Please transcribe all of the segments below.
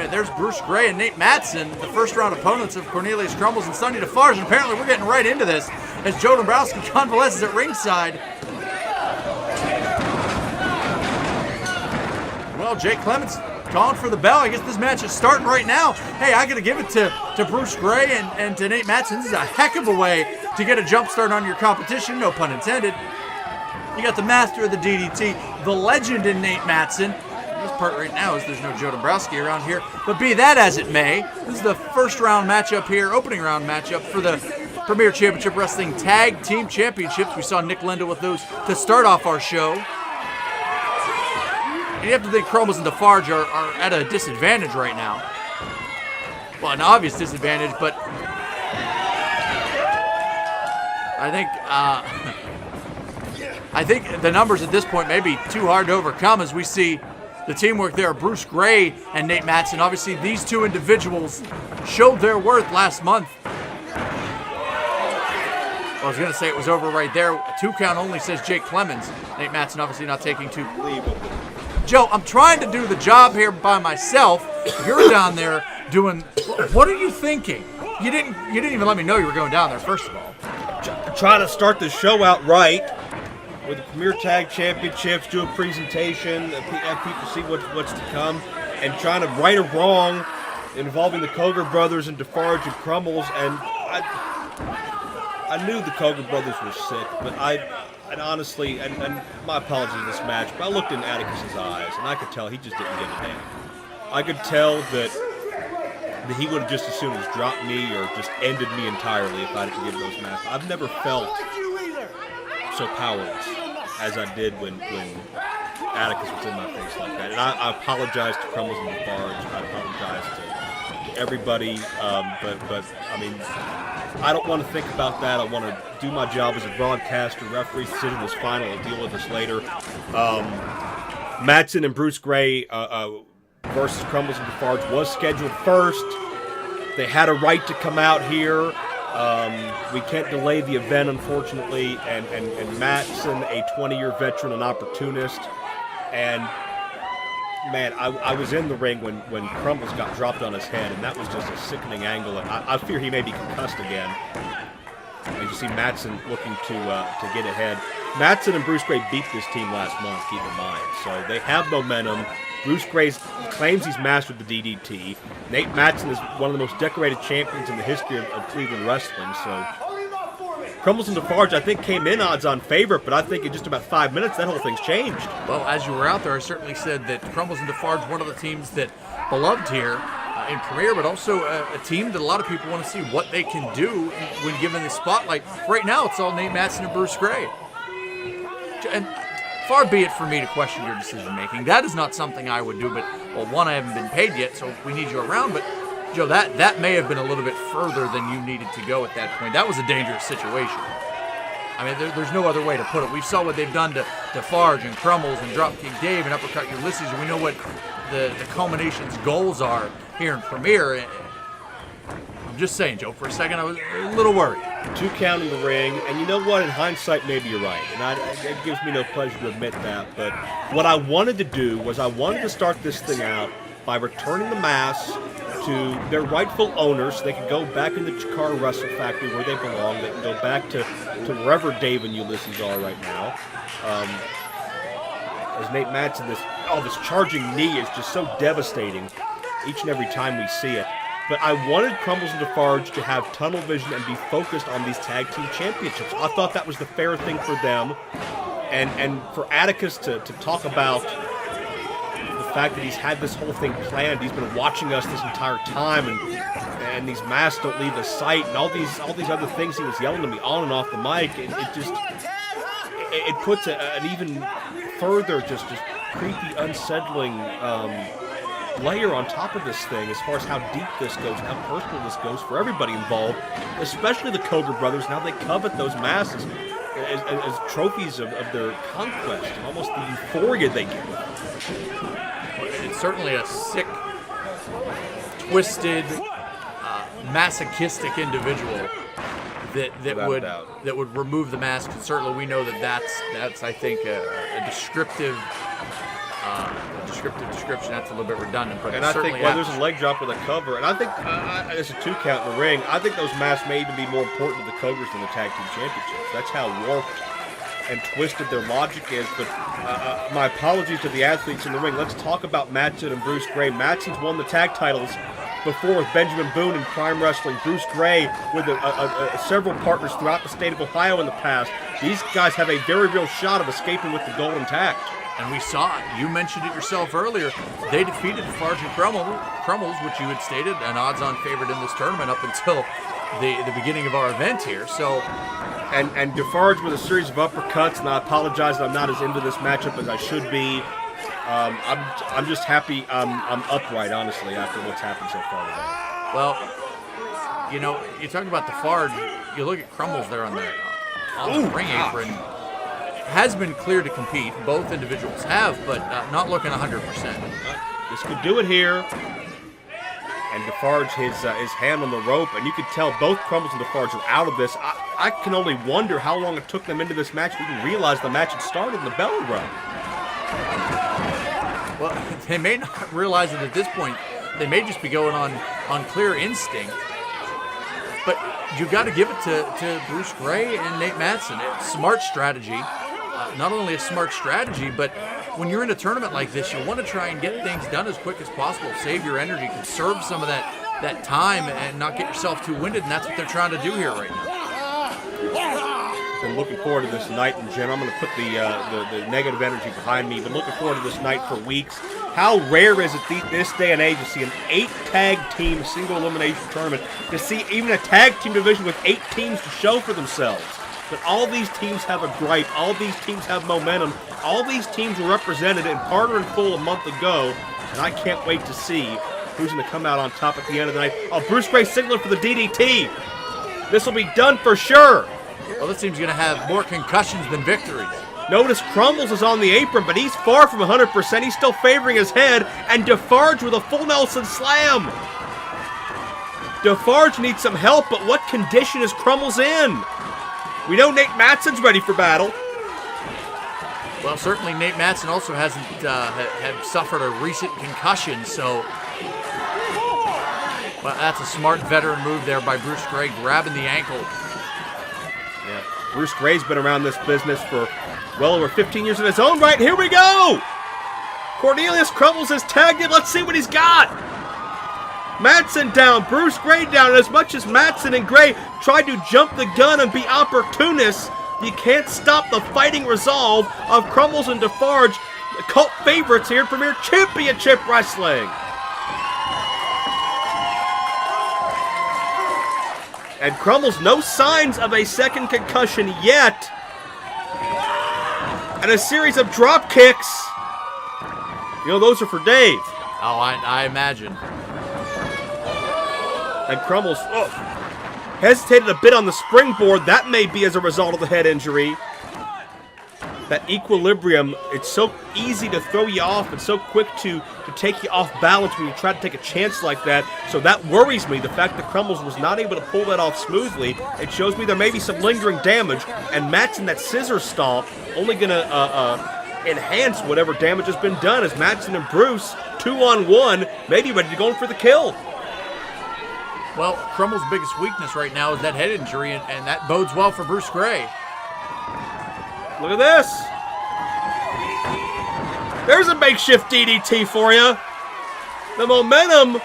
minute. There's Bruce Gray and Nate Mattson, the first-round opponents of Cornelius Crummels and Sonny Defarge. And apparently we're getting right into this as Joe Dombrowski convalesces at ringside. Well, Jake Clements calling for the bell. I guess this match is starting right now. Hey, I got to give it to Bruce Gray and to Nate Mattson. This is a heck of a way to get a jump start on your competition, no pun intended. You got the master of the DDT, the legend in Nate Mattson. This part right now is there's no Joe Dombrowski around here. But be that as it may, this is the first round matchup here, opening round matchup for the Premier Championship Wrestling Tag Team Championships. We saw Nick Lenda with those to start off our show. And you have to think Crummels and Defarge are at a disadvantage right now. Well, an obvious disadvantage, but I think the numbers at this point may be too hard to overcome as we see the teamwork there. Bruce Gray and Nate Mattson. Obviously, these two individuals showed their worth last month. Well, I was going to say it was over right there. 2 count only, says Jake Clemens. Nate Mattson obviously not taking 2. Joe, I'm trying to do the job here by myself. You're down there doing. What are you thinking? You didn't even let me know you were going down there. First of all, trying to start the show out right with the Premier Tag Championships, do a presentation, have people see what's to come, and trying to right a wrong involving the Koger brothers and Defarge and Crummels. And I knew the Koger brothers were sick, but and honestly, and my apologies in this match, but I looked in Atticus's eyes, and I could tell he just didn't give a damn. I could tell that he would have just as soon as dropped me or just ended me entirely if I didn't give those matches. I've never felt so powerless as I did when Atticus was in my face like that. And I apologize to Crummels and Defarge. I apologize to everybody, but I mean, I don't want to think about that. I want to do my job as a broadcaster. Referee decision is final. I'll deal with this later. Mattson and Bruce Gray versus Crummels and Defarge was scheduled first. They had a right to come out here. We can't delay the event, unfortunately. And Mattson, a 20-year veteran, an opportunist. And man, I was in the ring when Crummels got dropped on his head, and that was just a sickening angle. And I fear he may be concussed again. And you see Mattson looking to get ahead. Mattson and Bruce Gray beat this team last month, keep in mind. So they have momentum. Bruce Gray claims he's mastered the DDT. Nate Mattson is one of the most decorated champions in the history of Cleveland wrestling. So Crummels and Defarge, I think, came in odds-on favorite, but I think in just about 5 minutes, that whole thing's changed. Well, as you were out there, I certainly said that Crummels and Defarge, one of the teams that beloved here in Premier, but also a team that a lot of people want to see what they can do when given the spotlight. Right now, it's all Nate Mattson and Bruce Gray. And far be it for me to question your decision-making. That is not something I would do, but, well, one, I haven't been paid yet, so we need you around, but Joe, that may have been a little bit further than you needed to go at that point. That was a dangerous situation. I mean, there's no other way to put it. We saw what they've done to Defarge and Crummels and Dropkick Dave and Uppercut Ulysses, and we know what the culmination's goals are here in Premier. I'm just saying, Joe, for a second I was a little worried. 2 count in the ring, and you know what? In hindsight, maybe you're right, and it gives me no pleasure to admit that. But what I wanted to do was I wanted to start this thing out by returning the masks to their rightful owners, so they can go back in the Chikara Wrestle Factory where they belong. They can go back to wherever Dave and Ulysses are right now. As Nate Mattson, this charging knee is just so devastating each and every time we see it. But I wanted Crummels and Defarge to have tunnel vision and be focused on these tag team championships. I thought that was the fair thing for them, and for Atticus to talk about the fact that he's had this whole thing planned. He's been watching us this entire time, and these masks don't leave his sight, and all these other things he was yelling to me on and off the mic. It puts an even further just creepy, unsettling layer on top of this thing as far as how deep this goes and how personal this goes for everybody involved, especially the Koger brothers. Now they covet those masks as trophies of their conquest and almost the euphoria they get. It's certainly a sick, twisted, masochistic individual that would remove the mask. And certainly we know that's I think a descriptive descriptive description, that's a little bit redundant. But and I think there's a leg drop with a cover, and I think there's a 2 count in the ring. I think those masks may even be more important to the Cobras than the Tag Team Championships. That's how warped and twisted their logic is. But my apologies to the athletes in the ring. Let's talk about Mattson and Bruce Gray. Mattson's won the tag titles before with Benjamin Boone in Prime Wrestling. Bruce Gray with several partners throughout the state of Ohio in the past. These guys have a very real shot of escaping with the gold intact. And we saw it. You mentioned it yourself earlier. They defeated Defarge Crummels, which you had stated, an odds-on favorite in this tournament up until the beginning of our event here. So, and Defarge with a series of uppercuts, and I apologize that I'm not as into this matchup as I should be. I'm just happy I'm upright, honestly, after what's happened so far today. Well, you know, you talk about Defarge, you look at Crummels there on the ring apron. Has been clear to compete. Both individuals have, but not looking 100%. This could do it here. And Defarge, his hand on the rope, and you could tell both Crummels and Defarge are out of this. I can only wonder how long it took them into this match to even realize the match had started in the bell run. Well, they may not realize it at this point. They may just be going on clear instinct. But you got to give it to Bruce Gray and Nate Mattson. It's smart strategy. Not only a smart strategy, but when you're in a tournament like this, you want to try and get things done as quick as possible. Save your energy, conserve some of that time, and not get yourself too winded. And that's what they're trying to do here right now. Been looking forward to this night in general. I'm going to put the negative energy behind me. Been looking forward to this night for weeks. How rare is it this day and age to see an 8-tag team single elimination tournament, to see even a tag team division with 8 teams to show for themselves? But all these teams have a gripe. All these teams have momentum. All these teams were represented in Harder and Full a month ago, and I can't wait to see who's going to come out on top at the end of the night. Oh, Bruce Gray signaling for the DDT. This will be done for sure. Well, this team's going to have more concussions than victories. Notice Crummels is on the apron, but he's far from 100%. He's still favoring his head, and Defarge with a full Nelson slam. Defarge needs some help, but what condition is Crummels in? We know Nate Mattson's ready for battle. Well, certainly Nate Mattson also hasn't have suffered a recent concussion, so well, that's a smart veteran move there by Bruce Gray, grabbing the ankle. Yeah, Bruce Gray's been around this business for well over 15 years in his own right. Here we go! Cornelius Crummels is tagged in. Let's see what he's got. Mattson down, Bruce Gray down, and as much as Mattson and Gray tried to jump the gun and be opportunists, you can't stop the fighting resolve of Crummels and Defarge, cult favorites here in Premier Championship Wrestling. And Crummels, no signs of a second concussion yet. And a series of drop kicks. You know, those are for Dave. Oh, I imagine. And Crummels hesitated a bit on the springboard. That may be as a result of the head injury. That equilibrium, it's so easy to throw you off and so quick to take you off balance when you try to take a chance like that. So that worries me, the fact that Crummels was not able to pull that off smoothly. It shows me there may be some lingering damage. And Mattson, that scissor stomp, only going to enhance whatever damage has been done, as Mattson and Bruce, 2-on-1, may be ready to go in for the kill. Well, Crummels' biggest weakness right now is that head injury, and that bodes well for Bruce Gray. Look at this. There's a makeshift DDT for you. The momentum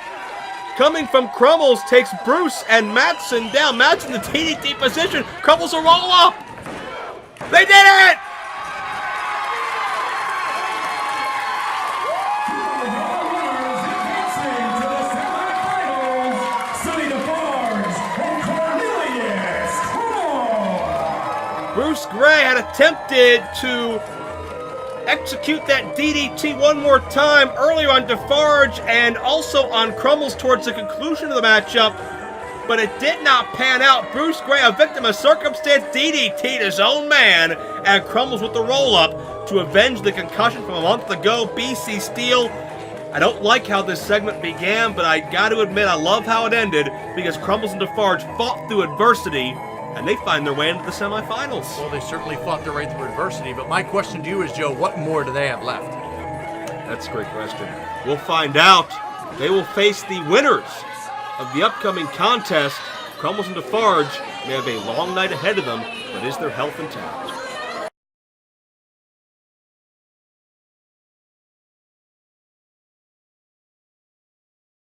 coming from Crummels takes Bruce and Mattson down. Mattson in the DDT position. Crummels will roll up. They did it! Bruce Gray had attempted to execute that DDT one more time earlier on Defarge and also on Crummels towards the conclusion of the matchup, but it did not pan out. Bruce Gray, a victim of circumstance, DDT'd his own man, and Crummels with the roll-up to avenge the concussion from a month ago. BC Steel, I don't like how this segment began, but I got to admit I love how it ended, because Crummels and Defarge fought through adversity, and they find their way into the semifinals. Well, they certainly fought their way through adversity, but my question to you is, Joe, what more do they have left? That's a great question. We'll find out. They will face the winners of the upcoming contest. Crummels and Defarge may have a long night ahead of them, but is their health intact?